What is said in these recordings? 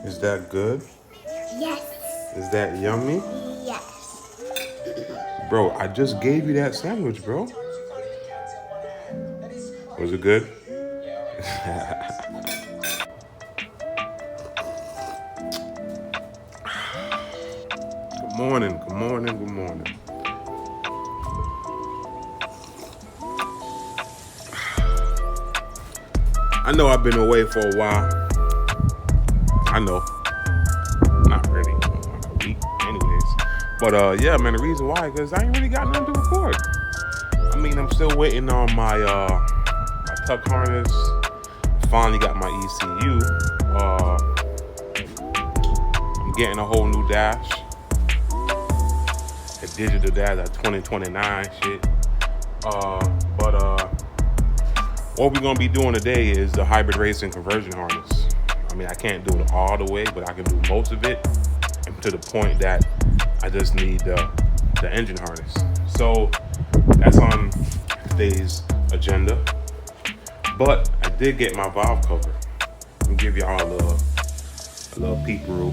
Is that good? Yes. Is that yummy? Yes. Bro, I just gave you that sandwich, bro. Was it good? Good morning, good morning, good morning. I know I've been away for a while. I know. Not really. Like a week, anyways. But yeah, man, the reason why, because I ain't really got nothing to record. I mean, I'm still waiting on my tuck harness. Finally got my ECU. I'm getting a whole new dash. A digital dash at 2029 shit. But what we're gonna be doing today is the hybrid racing conversion harness. I mean, I can't do it all the way, but I can do most of it, and to the point that I just need the engine harness. So that's on today's agenda. But I did get my valve cover. Let me give y'all a little peek through.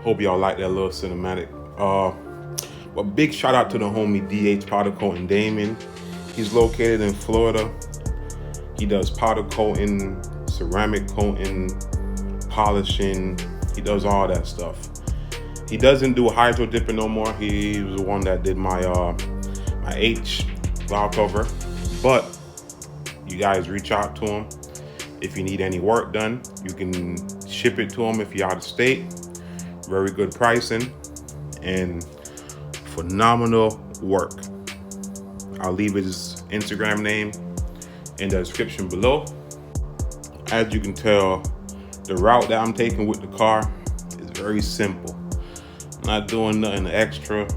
Hope y'all like that little cinematic. But big shout out to the homie DH Powder Coating Damon. He's located in Florida. He does powder coating, ceramic coating, polishing. He does all that stuff. He doesn't do hydro dipping no more. He was the one that did my H valve cover. But you guys reach out to him if you need any work done. You can ship it to him if you're out of state. Very good pricing and phenomenal work. I'll leave his Instagram name in the description below. As you can tell, the route that I'm taking with the car is very simple. I'm not doing nothing extra.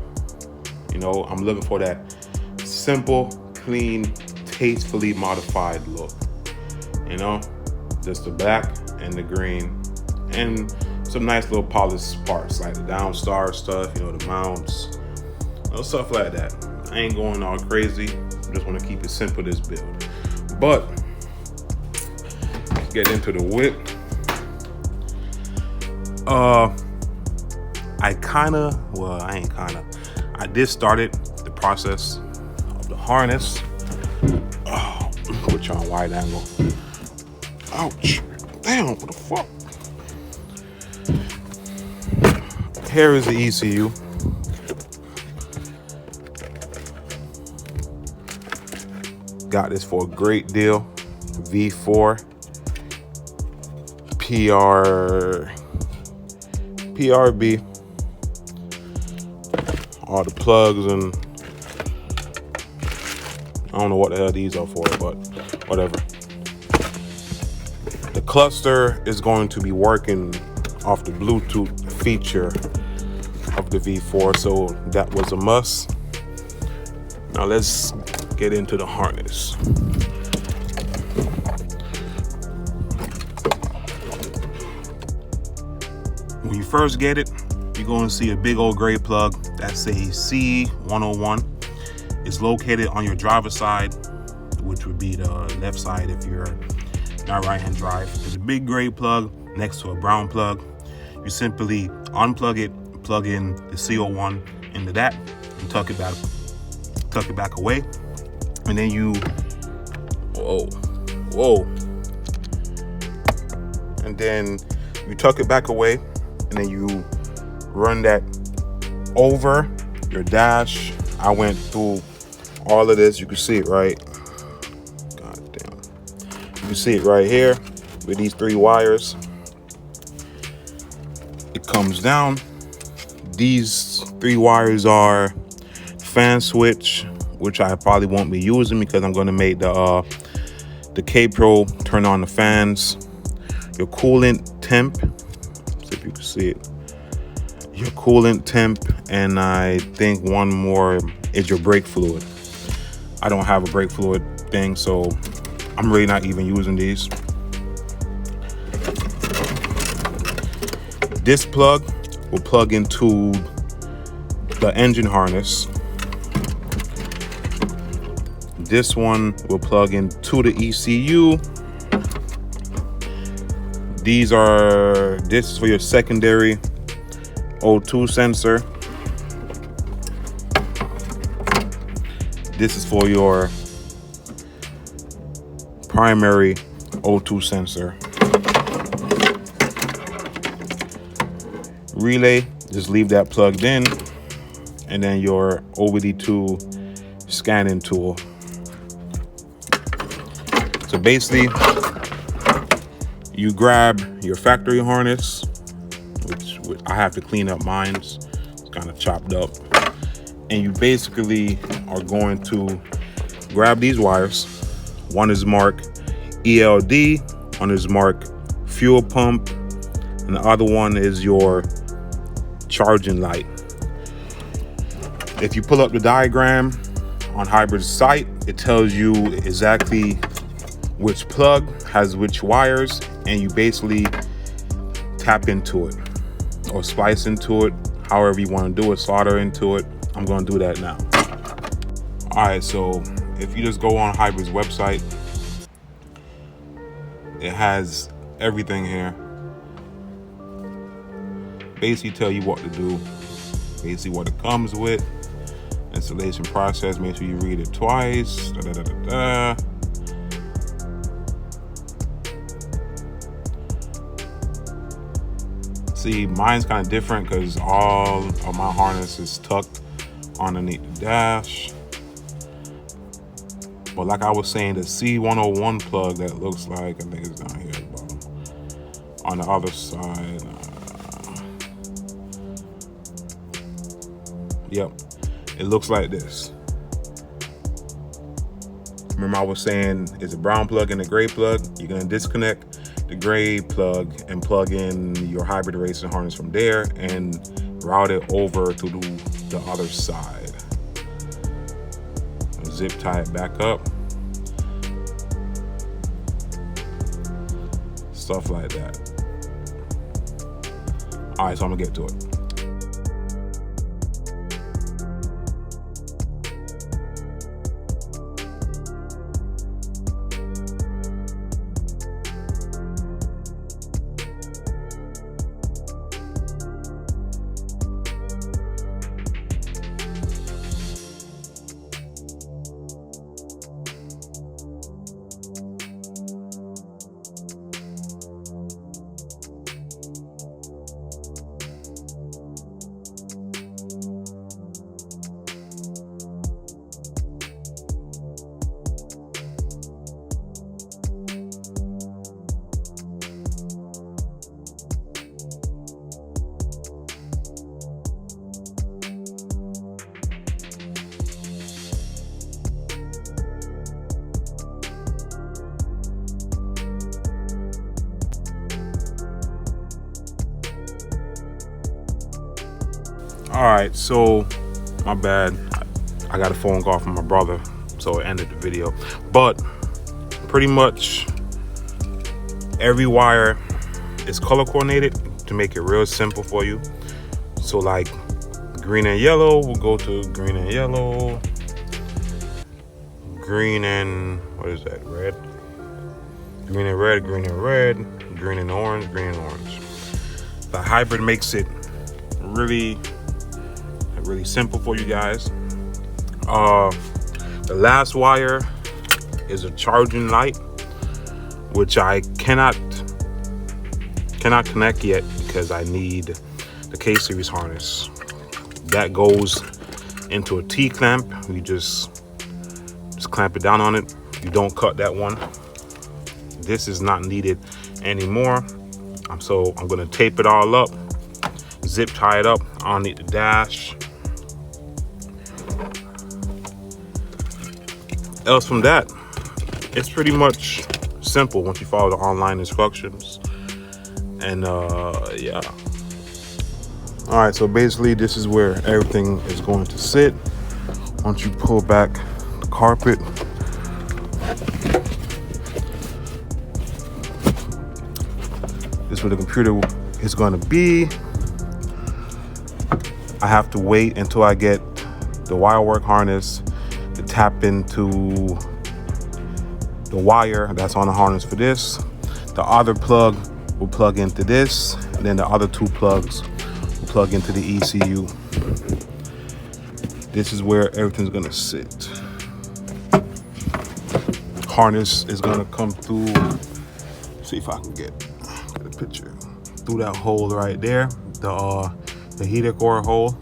You know, I'm looking for that simple, clean, tastefully modified look. You know, just the black and the green and some nice little polished parts like the downstar stuff, you know, the mounts, you know, stuff like that. I ain't going all crazy. I just want to keep it simple, this build. But let's get into the whip. I did started the process of the harness. Oh, put you on wide angle. Ouch. Damn, what the fuck? Here is the ECU. Got this for a great deal. V4 PRB. All the plugs and I don't know what the hell these are for, but whatever. The cluster is going to be working off the Bluetooth feature of the V4, so that was a must. Now let's get into the harness. When you first get it, you're going to see a big old gray plug that says C101. It's located on your driver's side, which would be the left side if you're not right-hand drive. There's a big gray plug next to a brown plug. You simply unplug it, plug in the CO1 into that, and tuck it back away, and then you, whoa, and then you tuck it back away, and then you run that over your dash. I went through all of this. You can see it, right? God damn. You can see it right here with these 3 wires. It comes down. These 3 wires are fan switch, which I probably won't be using because I'm going to make the K-Pro turn on the fans. Your coolant temp, see if you can see it. Your coolant temp, and I think one more is your brake fluid. I don't have a brake fluid thing, so I'm really not even using these. This plug will plug into the engine harness. This one will plug into the ECU. This is for your secondary O2 sensor. This is for your primary O2 sensor. Relay, just leave that plugged in, and then your OBD2 scanning tool. So basically, you grab your factory harness, which I have to clean up mine. It's kind of chopped up. And you basically are going to grab these wires. One is marked ELD, one is marked fuel pump, and the other one is your charging light. If you pull up the diagram on Hybrid's site, it tells you exactly which plug has which wires, and you basically tap into it or splice into it, however you want to do it, solder into it. I'm going to do that now. All right, so if you just go on Hybrid's website, it has everything here. Basically tell you what to do, basically what it comes with, installation process, make sure you read it twice, See, mine's kind of different because all of my harness is tucked underneath the dash. But like I was saying, the C101 plug that looks like, I think it's down here at the bottom. On the other side, yep, it looks like this. Remember I was saying it's a brown plug and a gray plug. You're gonna disconnect the gray plug and plug in your hybrid racing harness from there and route it over to the other side. Zip tie it back up. Stuff like that. All right, so I'm gonna get to it. All right, so my bad. I got a phone call from my brother, so it ended the video. But pretty much every wire is color coordinated to make it real simple for you. So like green and yellow, we'll go to green and yellow. Green and, what is that, red? Green and red, green and red, green and orange, green and orange. The hybrid makes it really really simple for you guys. The last wire is a charging light, which I cannot connect yet because I need the K-series harness. That goes into a T-clamp. You just clamp it down on it. You don't cut that one. This is not needed anymore. So I'm gonna tape it all up, zip tie it up underneath the dash. Else from that, it's pretty much simple once you follow the online instructions. And yeah. All right, so basically this is where everything is going to sit. Once you pull back the carpet, this is where the computer is going to be. I have to wait until I get the wire work harness to tap into the wire that's on the harness for this. The other plug will plug into this, and then the other two plugs will plug into the ECU. This is where everything's gonna sit. Harness is gonna come through. See if I can get a picture through that hole right there, the heater core hole.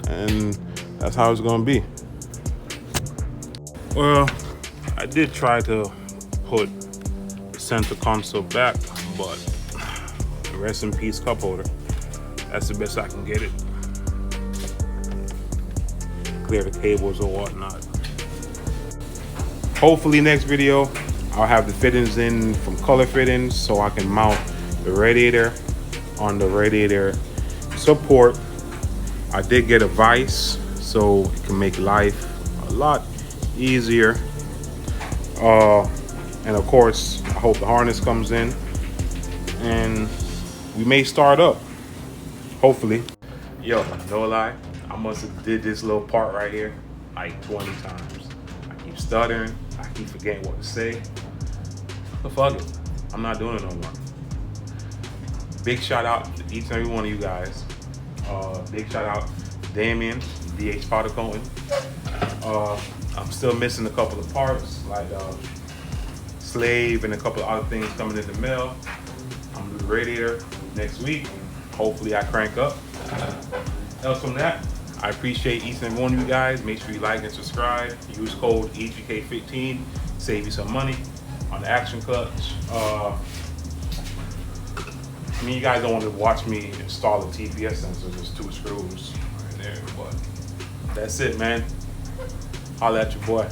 And that's how it's gonna be. Well, I did try to put the center console back, but rest in peace cup holder. That's the best I can get it. Clear the cables or whatnot. Hopefully next video, I'll have the fittings in from color fittings so I can mount the radiator on the radiator support. I did get a vise so it can make life a lot easier. And of course, I hope the harness comes in and we may start up, hopefully. Yo, no lie, I must have did this little part right here like 20 times. I keep stuttering, I keep forgetting what to say. But fuck it, I'm not doing it no more. Big shout out to each and every one of you guys. Big shout out to Damien, DH Powder Coating. I'm still missing a couple of parts, like Slave and a couple of other things coming in the mail. I'm gonna do the radiator next week. Hopefully I crank up. Else from that, I appreciate each and every one of you guys. Make sure you like and subscribe. Use code EGK15, save you some money on the action clutch. I mean, you guys don't want to watch me install a TPS sensor, just 2 screws right there, but that's it, man. Holla at your boy.